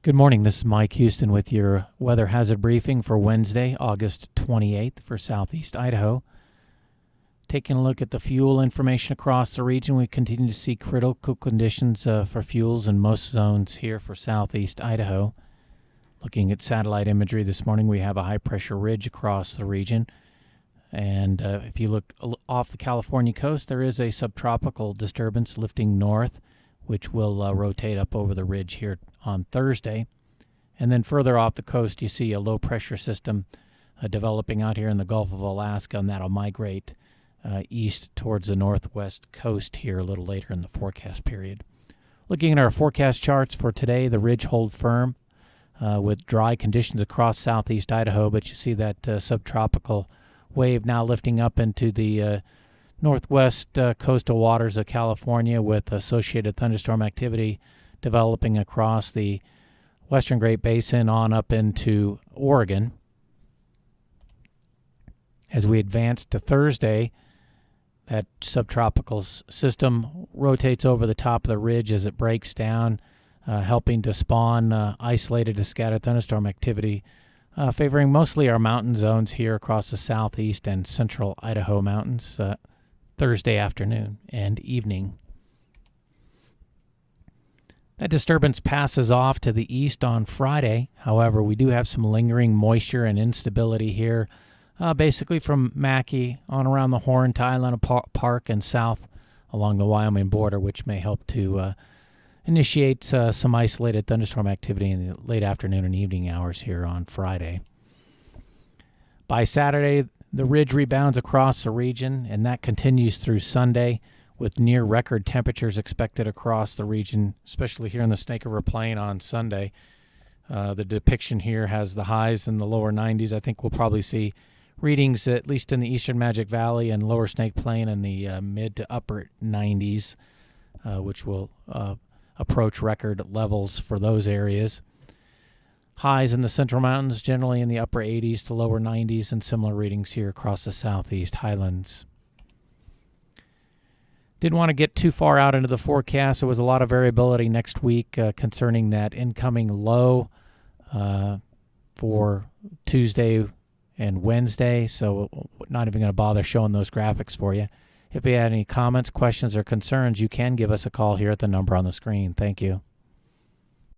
Good morning. This is Mike Houston with your weather hazard briefing for Wednesday, August 28th for southeast Idaho. Taking a look at the fuel information across the region, we continue to see critical conditions for fuels in most zones here for southeast Idaho. Looking at satellite imagery this morning, we have a high-pressure ridge across the region. And if you look off the California coast, there is a subtropical disturbance lifting north, which will rotate up over the ridge here on Thursday. And then further off the coast, you see a low-pressure system developing out here in the Gulf of Alaska, and that'll migrate east towards the northwest coast here a little later in the forecast period. Looking at our forecast charts for today, the ridge hold firm with dry conditions across southeast Idaho, but you see that subtropical wave now lifting up into the northwest coastal waters of California with associated thunderstorm activity developing across the western Great Basin on up into Oregon. As we advance to Thursday, that subtropical system rotates over the top of the ridge as it breaks down, helping to spawn isolated to scattered thunderstorm activity, favoring mostly our mountain zones here across the southeast and central Idaho mountains Thursday afternoon and evening. That disturbance passes off to the east on Friday. However, we do have some lingering moisture and instability here, basically from Mackay on around the Horn to Island Park and south along the Wyoming border, which may help to initiate some isolated thunderstorm activity in the late afternoon and evening hours here on Friday. By Saturday, the ridge rebounds across the region, and that continues through Sunday with near-record temperatures expected across the region, especially here in the Snake River Plain on Sunday. The depiction here has the highs in the lower 90s. I think we'll probably see readings, at least in the eastern Magic Valley and lower Snake Plain, in the mid to upper 90s, which will approach record levels for those areas. Highs in the central mountains generally in the upper 80s to lower 90s, and similar readings here across the southeast highlands. Didn't want to get too far out into the forecast. There was a lot of variability next week concerning that incoming low for Tuesday and Wednesday, so not even going to bother showing those graphics for you. If you had any comments, questions, or concerns, you can give us a call here at the number on the screen. Thank you.